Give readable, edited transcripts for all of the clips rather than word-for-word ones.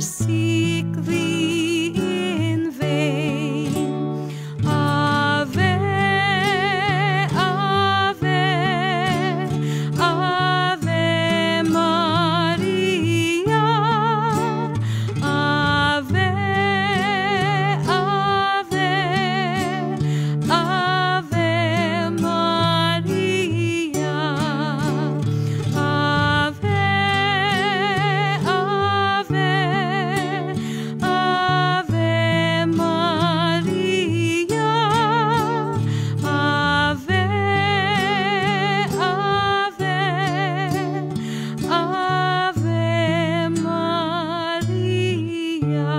seek thee in vain. Ave, Ave, Ave Maria. Ave, Ave, Ave Maria. Ave, Ave, Ave Maria. Ave, Ave, Ave Maria.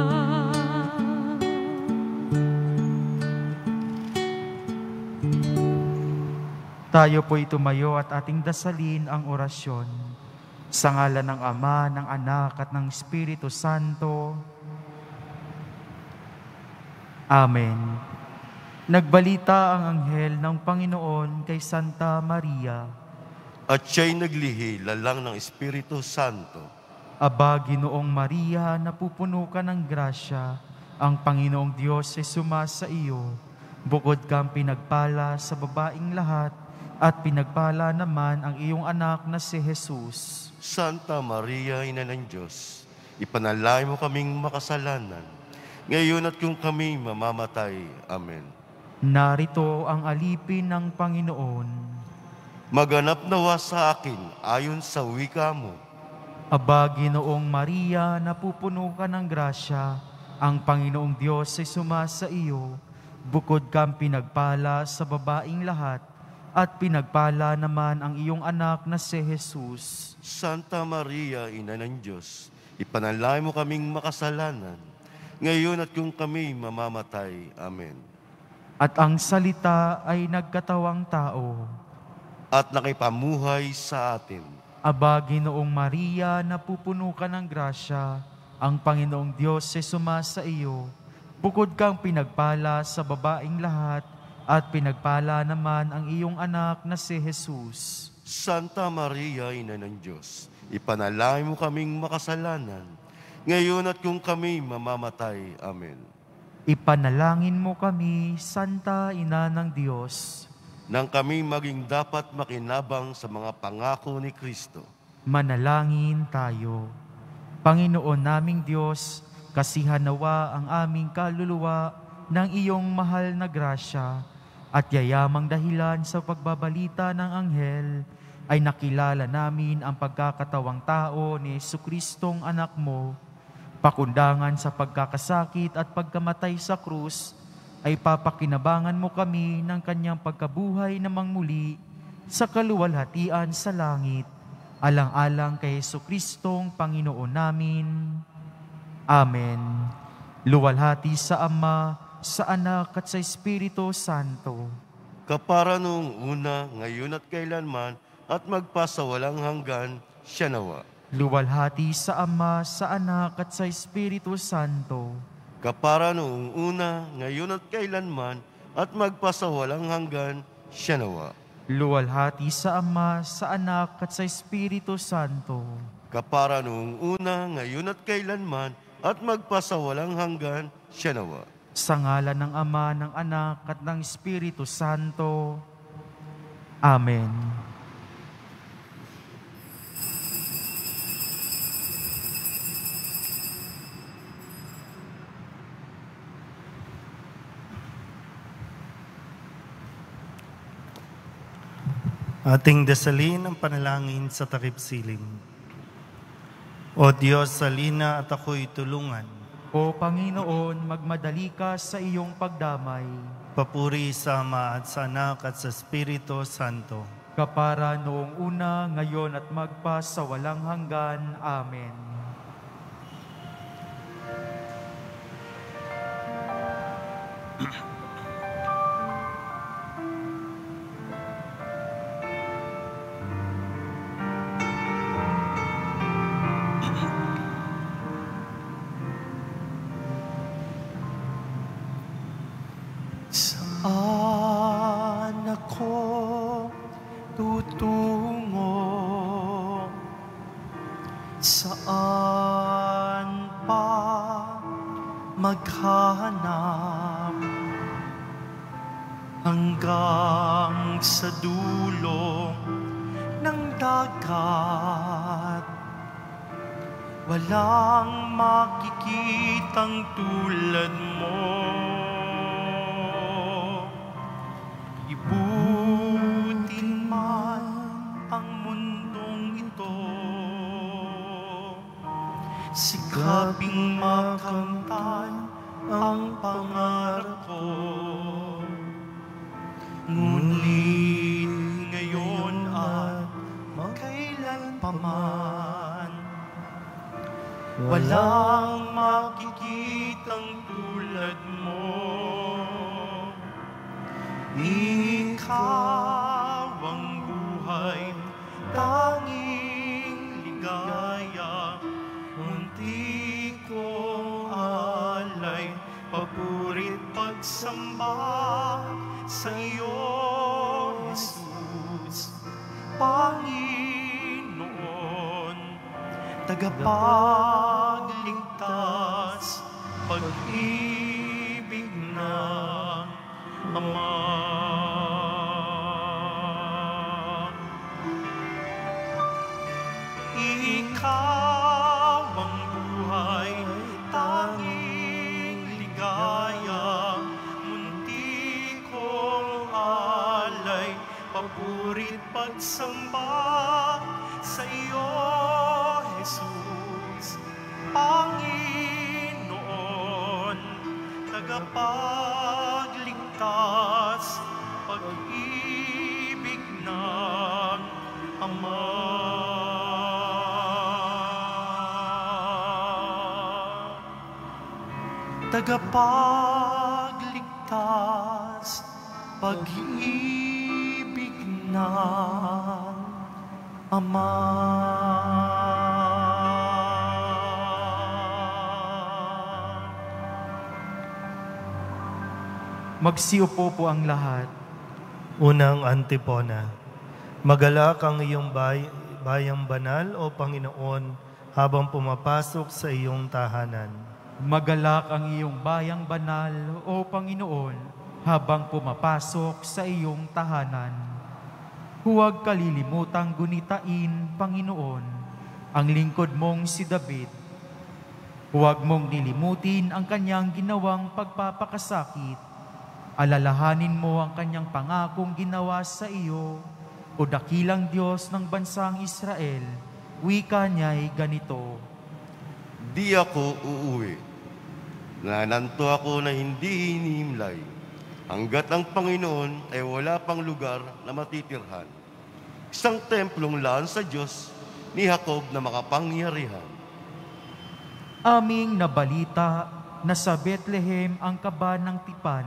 Tayo po'y tumayo at ating dasalin ang orasyon. Sa ngalan ng Ama, ng Anak, at ng Espiritu Santo. Amen. Nagbalita ang anghel ng Panginoon kay Santa Maria. At siya'y naglihi lalang ng Espiritu Santo. Aba, Ginoong Maria, napupuno ka ng grasya, ang Panginoong Diyos ay sumasa iyo. Bukod kang pinagpala sa babaing lahat, at pinagpala naman ang iyong anak na si Jesus. Santa Maria, Ina ng Diyos, ipanalay mo kaming makasalanan, ngayon at kung kami mamamatay. Amen. Narito ang alipin ng Panginoon. Maganap nawa sa akin ayon sa wika mo. Aba, Ginoong Maria, napupuno ka ng grasya, ang Panginoong Diyos ay sumasa iyo. Bukod kang pinagpala sa babaing lahat, at pinagpala naman ang iyong anak na si Jesus. Santa Maria, Ina ng Diyos, ipanalay mo kaming makasalanan, ngayon at kung kami mamamatay. Amen. At ang salita ay nagkatawang tao. At nakipamuhay sa atin. Aba, Ginoong Maria, napupuno ka ng grasya, ang Panginoong Diyos ay sumasa iyo. Bukod kang pinagpala sa babaing lahat, at pinagpala naman ang iyong anak na si Jesus. Santa Maria, Ina ng Diyos, ipanalay mo kaming makasalanan, ngayon at kung kami mamamatay. Amen. Ipanalangin mo kami, Santa Ina ng Diyos, nang kami maging dapat makinabang sa mga pangako ni Kristo. manalangin tayo. Panginoon naming Diyos, kasihan nawa ang aming kaluluwa ng iyong mahal na grasya, at yayamang dahilan sa pagbabalita ng anghel, ay nakilala namin ang pagkakatawang tao ni Jesucristong anak mo. Pakundangan sa pagkakasakit at pagkamatay sa krus, ay papakinabangan mo kami ng kanyang pagkabuhay namang muli sa kaluwalhatian sa langit, alang-alang kay Jesucristong Panginoon namin. Amen. Luwalhati sa Ama, sa Anak at sa Espiritu Santo. Kapara noong una, ngayon at kailanman, at magpasawalang hanggan, siya nawa. Luwalhati sa Ama, sa Anak at sa Espiritu Santo. Kapara noong una, ngayon at kailanman, at magpasawalang hanggan, siya nawa. Luwalhati sa Ama, sa Anak at sa Espiritu Santo. Kapara noong una, ngayon at kailanman, at magpasawalang hanggan, siya nawa. Sa ngalan ng Ama, ng Anak at ng Espiritu Santo. Amen. Ating dasalin ang panalangin sa takip siling. O Diyos, salina at ako'y tulungan. O Panginoon, magmadali ka sa iyong pagdamay. Papuri sa Ama at sa Anak at sa Espiritu Santo. Kapara noong una, ngayon at magpa sa walang hanggan. Amen. Saan ako tutungo? Saan pa maghanap hanggang sa dulo ng dagat. Walang makikitang tulad mo. Ibutin man ang mundong ito, sikaping makamtan ang pangarap ko. Ngunit ngayon at magkailan pa man, walang makikitang tulad mo. Ikaw ang buhay, tanging ligaya, munti kong alay, papurit pagsamba sa iyo, Jesus, Panginoon, tagapagligtas, pag-ibig ng Ama. Ikaw ang buhay, tanging ligaya, munti kong alay, papurit pagsamba sa iyo, Jesus, Panginoon, tagapagligtas, pag-ibig ng Ama. Tagapagligtas, pag-ibig ng Ama. Magsiupo po ang lahat. Unang antipona. Magalak ang iyong bayang banal, O Panginoon, habang pumapasok sa iyong tahanan. Magalak ang iyong bayang banal, O Panginoon, habang pumapasok sa iyong tahanan. Huwag kalilimutang gunitain, Panginoon, ang lingkod mong si David. Huwag mong nilimutin ang kanyang ginawang pagpapakasakit. Alalahanin mo ang kanyang pangakong ginawa sa iyo, O dakilang Diyos ng bansang Israel. Wika niya'y ganito: Di ako uuwi. Nananto ako na hindi hinihimlay, hanggat ang Panginoon ay wala pang lugar na matitirhan. Isang templong laan sa Diyos ni Jacob na makapangyarihan. Aming nabalita na sa Bethlehem ang kaba ng tipan,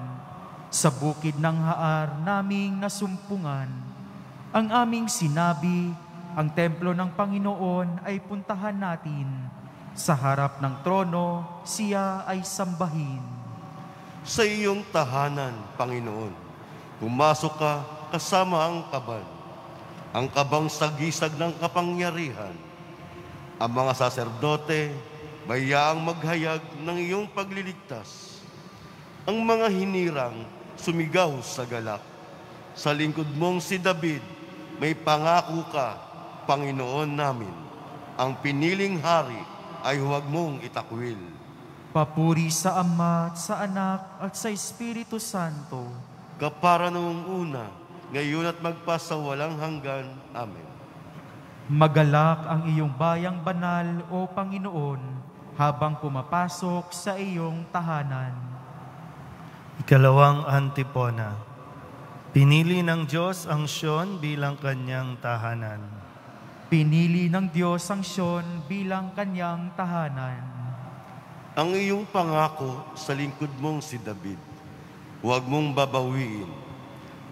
sa bukid ng Haar naming nasumpungan. Ang aming sinabi, ang templo ng Panginoon ay puntahan natin. Sa harap ng trono, siya ay sambahin. Sa iyong tahanan, Panginoon, pumasok ka kasama ang kabang sagisag ng kapangyarihan. Ang mga saserdote, bayaang maghayag ng iyong pagliligtas. Ang mga hinirang, sumigaw sa galak. Sa lingkod mong si David, may pangako ka, Panginoon namin. Ang piniling hari ay huwag mong itakwil. Papuri sa Ama, at sa Anak, at sa Espiritu Santo. Kapara noong una, ngayon at magpasawalang hanggan. Amen. Magalak ang iyong bayang banal, O Panginoon, habang pumapasok sa iyong tahanan. Ikalawang antipona. Pinili ng Diyos ang Siyon bilang kanyang tahanan. Pinili ng Diyos ang Siyon bilang kanyang tahanan. Ang iyong pangako sa lingkod mong si David, huwag mong babawiin.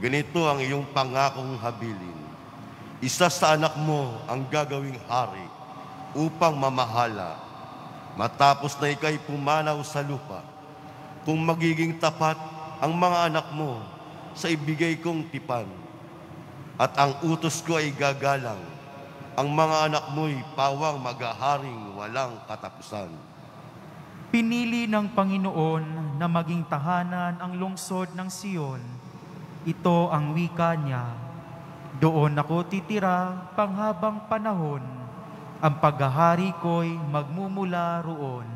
Ganito ang iyong pangakong habilin. Isa sa anak mo ang gagawing hari upang mamahala, matapos na ika'y pumanaw sa lupa. Kung magiging tapat ang mga anak mo sa ibigay kong tipan, at ang utos ko ay gagalang, ang mga anak mo'y pawang maghaharing walang katapusan. Pinili ng Panginoon na maging tahanan ang lungsod ng Siyon. Ito ang wika niya. Doon ako titira panghabang panahon. Ang paghahari ko'y magmumula roon.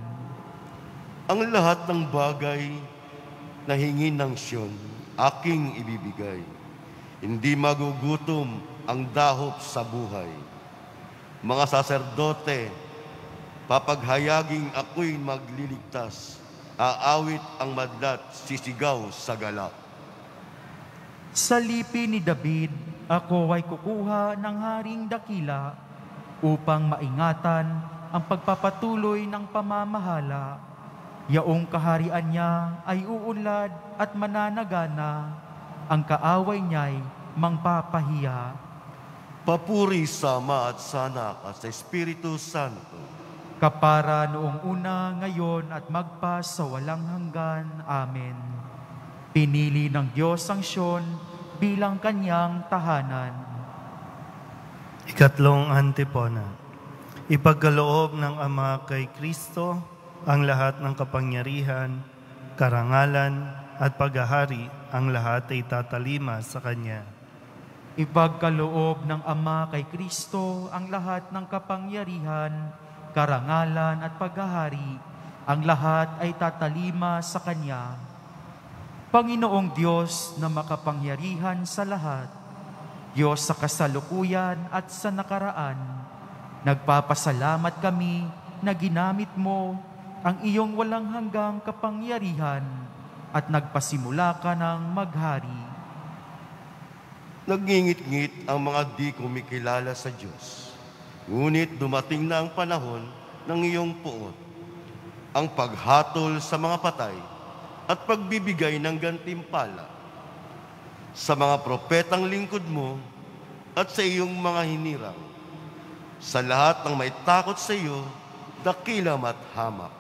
Ang lahat ng bagay na hingin ng Siyon, aking ibibigay. Hindi magugutom ang dahop sa buhay. Mga saserdote, papaghayaging ako'y magliligtas. Aawit ang madlat, sisigaw sa galak. Sa lipi ni David, ako ay kukuha ng haring dakila upang maingatan ang pagpapatuloy ng pamamahala. Yaong kaharian niya ay uunlad at mananagana, ang kaaway niya'y mangpapahiya. Papuri sa Ama at sa Anak at sa Espiritu Santo. Kapara noong una, ngayon at magpa sa walang hanggan. Amen. Pinili ng Diyos ang Siyon bilang kanyang tahanan. Ikatlong antipona. Ipagkaloob ng Ama kay Kristo ang lahat ng kapangyarihan, karangalan at paghahari, ang lahat ay tatalima sa Kanya. Ipagkaloob ng Ama kay Kristo ang lahat ng kapangyarihan, karangalan at paghahari, ang lahat ay tatalima sa Kanya. Panginoong Diyos na makapangyarihan sa lahat, Diyos sa kasalukuyan at sa nakaraan, nagpapasalamat kami na ginamit mo ang iyong walang hanggang kapangyarihan at nagpasimula ka ng maghari. Nagngingit-ngit ang mga di kumikilala sa Diyos. Ngunit dumating na ang panahon ng iyong puot, ang paghatol sa mga patay at pagbibigay ng gantimpala sa mga propetang lingkod mo at sa iyong mga hinirang, sa lahat ng may takot sa iyo, dakilam at hamak.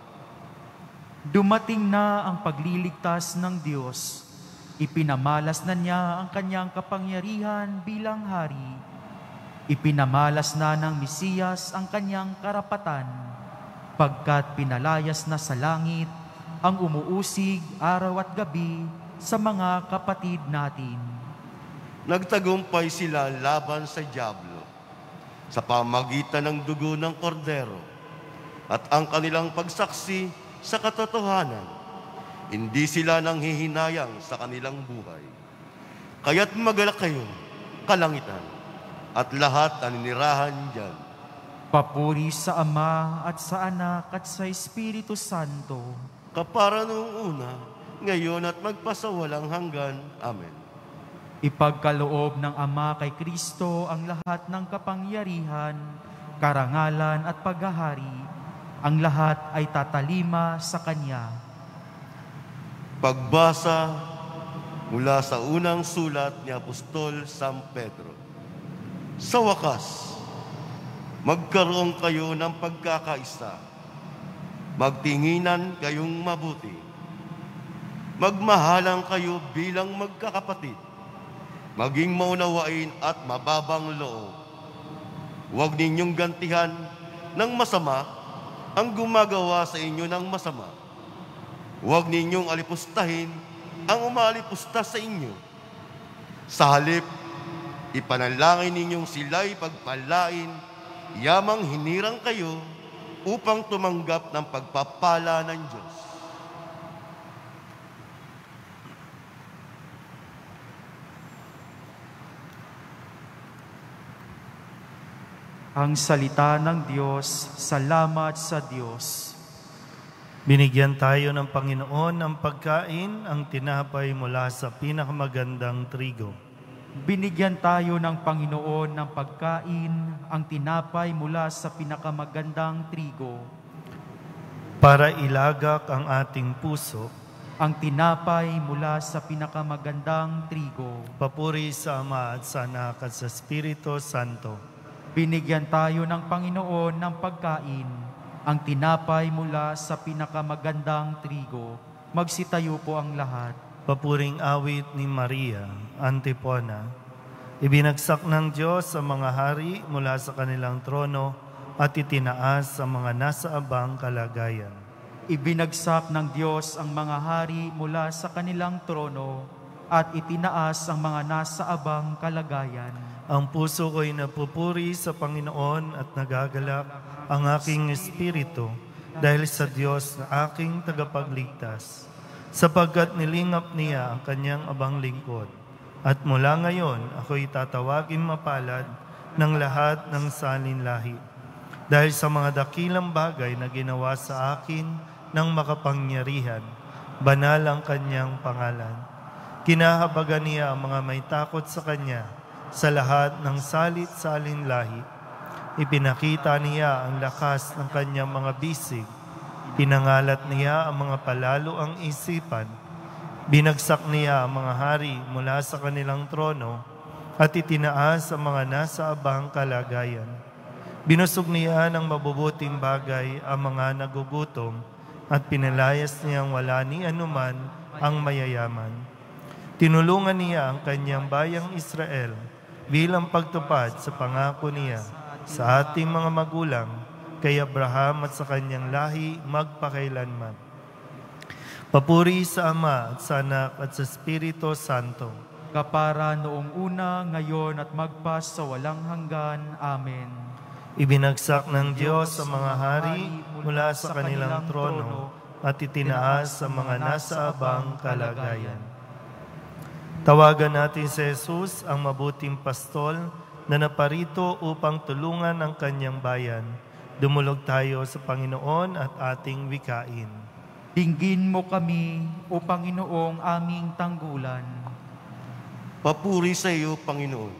Dumating na ang pagliligtas ng Diyos. Ipinamalas na niya ang kanyang kapangyarihan bilang hari. Ipinamalas na ng Mesiyas ang kanyang karapatan, pagkat pinalayas na sa langit ang umuusig araw at gabi sa mga kapatid natin. Nagtagumpay sila laban sa dyablo sa pamagitan ng dugo ng kordero at ang kanilang pagsaksi sa katotohanan. Hindi sila nanghihinayang sa kanilang buhay. Kaya't magalak kayo, kalangitan, at lahat na ninirahan diyan. Papuri sa Ama at sa Anak at sa Espiritu Santo. Kapara noong una, ngayon at magpasawalang hanggan. Amen. Ipagkaloob ng Ama kay Kristo ang lahat ng kapangyarihan, karangalan at paghahari. Ang lahat ay tatalima sa Kanya. Pagbasa mula sa unang sulat ni Apostol San Pedro. Sa wakas, magkaroon kayo ng pagkakaisa. Magtinginan kayong mabuti. Magmahalang kayo bilang magkakapatid. Maging maunawain at mababang loob. Huwag ninyong gantihan ng masama ang gumagawa sa inyo ng masama. Huwag ninyong alipustahin ang umalipusta sa inyo. Sa halip, ipanalangin ninyong sila'y pagpalain, yamang hinirang kayo upang tumanggap ng pagpapala ng Diyos. Ang salita ng Diyos, salamat sa Diyos. Binigyan tayo ng Panginoon ng pagkain, ang tinapay mula sa pinakamagandang trigo. Binigyan tayo ng Panginoon ng pagkain, ang tinapay mula sa pinakamagandang trigo. Para ilagak ang ating puso, Ang tinapay mula sa pinakamagandang trigo. papuri sa Ama at sa Anak at sa Espiritu Santo. Binigyan tayo ng Panginoon ng pagkain, ang tinapay mula sa pinakamagandang trigo. Magsitayo po ang lahat. Papuring awit ni Maria, antipona. Ibinagsak ng Diyos sa mga hari mula sa kanilang trono at itinaas sa mga nasa abang kalagayan. Ibinagsak ng Diyos ang mga hari mula sa kanilang trono at itinaas ang mga nasa abang kalagayan. Ang puso ko'y napupuri sa Panginoon at nagagalak ang aking espiritu dahil sa Diyos na aking tagapagligtas, sapagkat nilingap niya ang kanyang abang lingkod. At mula ngayon, ako'y tatawagin mapalad ng lahat ng salinlahi, dahil sa mga dakilang bagay na ginawa sa akin ng makapangyarihan, banal ang kanyang pangalan. Kinahabagan niya ang mga may takot sa kanya sa lahat ng salit-salin lahi. Ipinakita niya ang lakas ng kanyang mga bisig. Pinangalat niya ang mga palalo ang isipan. Binagsak niya ang mga hari mula sa kanilang trono at itinaas ang mga nasa abang kalagayan. Binusog niya ng mabubuting bagay ang mga nagugutom at pinalayas niyang wala ni anuman ang mayayaman. Tinulungan niya ang kanyang bayang Israel bilang pagtupad sa pangako niya sa ating mga magulang, kay Abraham at sa kanyang lahi magpakailanman. Papuri sa Ama at sa Anak at sa Espiritu Santo, kapara noong una, ngayon at magpas sa walang hanggan. Amen. Ibinagsak ng Diyos ang mga hari mula sa kanilang trono at itinaas sa mga nasa abang kalagayan. Tawagan natin si Jesus, ang mabuting pastol na naparito upang tulungan ang kanyang bayan. Dumulog tayo sa Panginoon at ating wikain. Dinggin mo kami, O Panginoong aming tanggulan. Papuri sa iyo, Panginoon,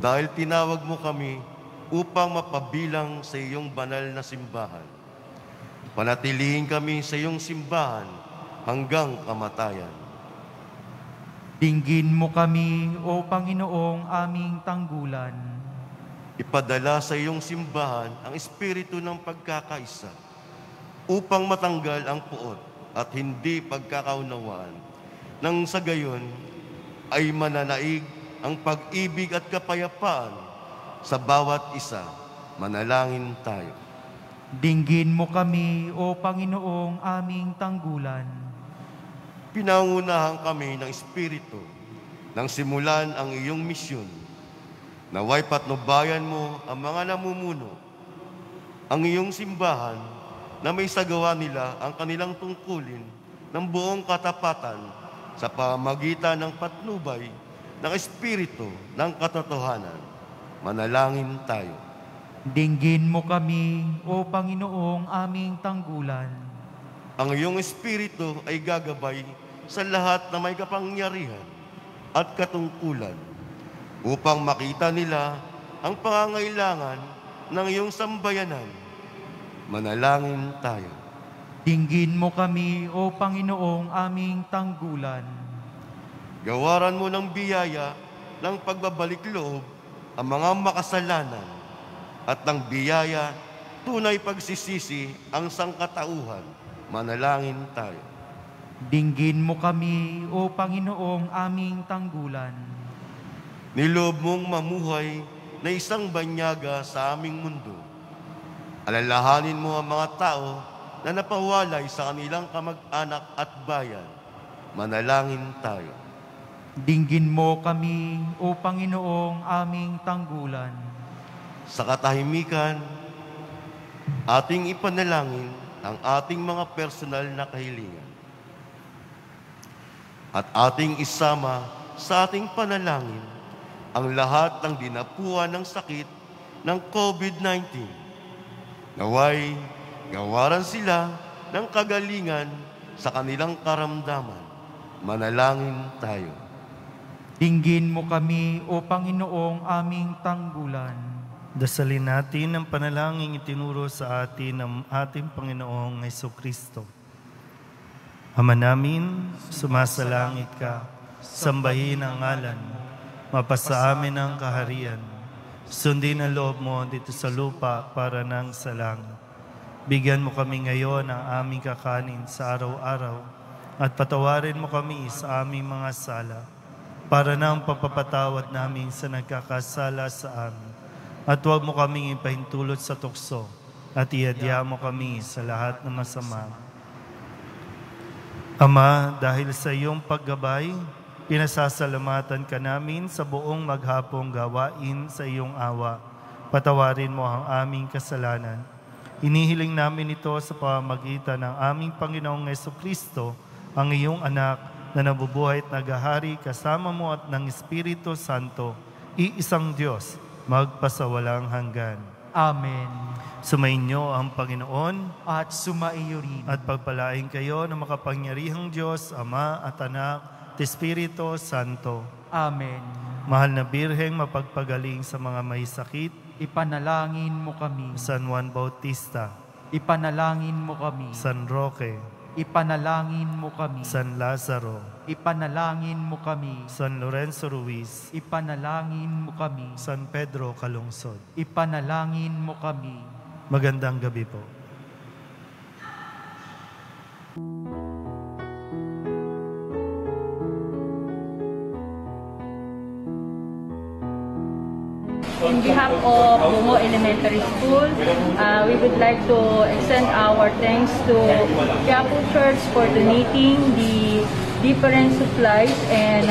dahil tinawag mo kami upang mapabilang sa iyong banal na simbahan. Panatilihin kami sa iyong simbahan hanggang kamatayan. Dinggin mo kami, O Panginoong aming tanggulan. Ipadala sa iyong simbahan ang espiritu ng pagkakaisa upang matanggal ang puot at hindi pagkakaunawaan. Nang sa gayon ay mananaig ang pag-ibig at kapayapaan sa bawat isa. Manalangin tayo. Dinggin mo kami, O Panginoong aming tanggulan. Pinangunahan kami ng Espiritu nang simulan ang iyong misyon. Naway patnubayan mo ang mga namumuno, ang iyong simbahan na may sagawa nila ang kanilang tungkulin ng buong katapatan sa pamamagitan ng patnubay ng Espiritu ng katotohanan. Manalangin tayo. Dinggin mo kami, O Panginoong aming tanggulan. Ang iyong Espiritu ay gagabay sa lahat na may kapangyarihan at katungkulan upang makita nila ang pangangailangan ng iyong sambayanan. Manalangin tayo. Dinggin mo kami, O Panginoong aming tanggulan. Gawaran mo ng biyaya ng pagbabalik loob ang mga makasalanan at ng biyaya tunay pagsisisi ang sangkatauhan. Manalangin tayo. Dinggin mo kami, O Panginoong aming tanggulan. Niloob mong mamuhay na isang banyaga sa aming mundo. Alalahanin mo ang mga tao na napawalay sa kanilang kamag-anak at bayan. Manalangin tayo. Dinggin mo kami, O Panginoong aming tanggulan. Sa katahimikan, ating ipanalangin ang ating mga personal na kahilingan. At ating isama sa ating panalangin ang lahat ng dinapuan ng sakit ng COVID-19. Naway, gawaran sila ng kagalingan sa kanilang karamdaman. Manalangin tayo. Dinggin mo kami, O Panginoong aming tanggulan. Dasalin natin ang panalangin itinuro sa atin ng ating Panginoong Jesucristo. Ama namin, sumasalangit ka, sambahin ang ngalan, mapasa amin ang kaharian. Sundin ang loob mo dito sa lupa para nang sa langit. Bigyan mo kami ngayon ng aming kakanin sa araw-araw at patawarin mo kami sa aming mga sala para nang papapatawad namin sa nagkakasala sa amin. At huwag mo kaming ipahintulot sa tukso at iadya mo kami sa lahat ng masama. Ama, dahil sa iyong paggabay, pinasasalamatan ka namin sa buong maghapong gawain sa iyong awa. Patawarin mo ang aming kasalanan. Inihiling namin ito sa pamamagitan ng aming Panginoong Jesucristo, ang iyong anak na nabubuhay at naghahari kasama mo at ng Espiritu Santo, iisang Diyos, magpasawalang hanggan. Amen. Sumainyo ang Panginoon At sumaiyo rin. at pagpalain kayo ng makapangyarihang Diyos, Ama at Anak at Espiritu Santo. Amen. Mahal na Birheng mapagpagaling sa mga may sakit, Ipanalangin mo kami. San Juan Bautista, Ipanalangin mo kami. San Roque, Ipanalangin mo kami. San Lazaro, Ipanalangin mo kami. San Lorenzo Ruiz, Ipanalangin mo kami. San Pedro Calungsod. Ipanalangin mo kami. Magandang gabi po. In behalf of Bungo Elementary School, we would like to extend our thanks to Quiapo Church for donating the different supplies and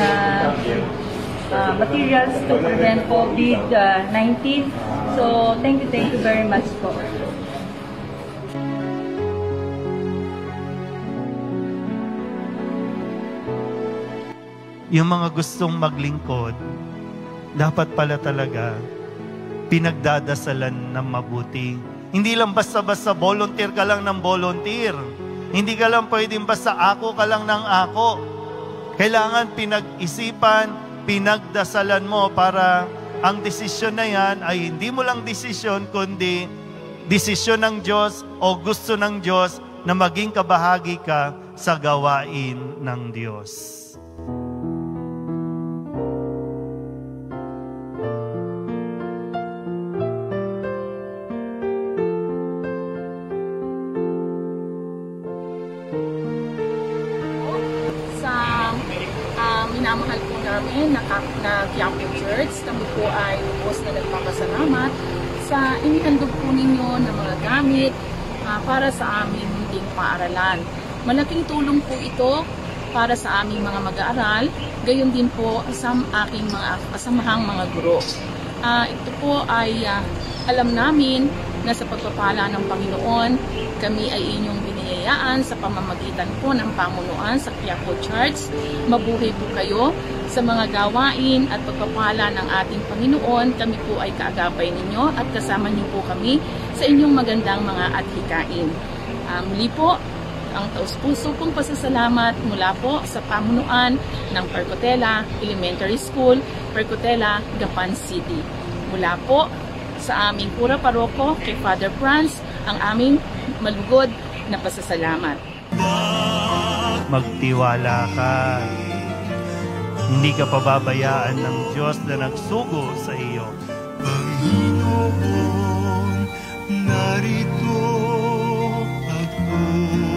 materials to prevent COVID-19. So, thank you very much po. Yung mga gustong maglingkod, dapat pala talaga pinagdadasalan ng mabuti. Hindi lang basta-basta volunteer ka lang ng volunteer. Hindi ka lang pwedeng basta ako ka lang ng ako. Kailangan pinag-isipan, pinagdasalan mo para ang desisyon na yan ay hindi mo lang desisyon, kundi desisyon ng Diyos o gusto ng Diyos na maging kabahagi ka sa gawain ng Diyos. Minamahal po namin na Quiapo Church. Kami po ay lubos na nagpapasalamat sa inihandog po ninyo ng mga gamit para sa aming munting paaralan. Malaking tulong po ito para sa aming mga mag-aaral, gayon din po sa aking mga kasamahang mga guro. Ito po ay alam namin na sa pagpapala ng Panginoon, kami ay inyong biniyayaan sa pamamagitan po ng pamunuan sa Quiapo Church. Mabuhay po kayo sa mga gawain at pagpapala ng ating Panginoon. Kami po ay kaagapay ninyo at kasama niyo po kami sa inyong magandang mga adhikain. Muli po, ang taus-puso pong pasasalamat mula po sa pamunuan ng Percotela Elementary School, Percotela, Gapan City. Mula po sa aming Pura Paroko kay Father Franz, ang aming malugod na pasasalamat. Magtiwala ka. Hindi ka pababayaan ng Diyos na nagsugo sa iyo. Panginoon, narito ako.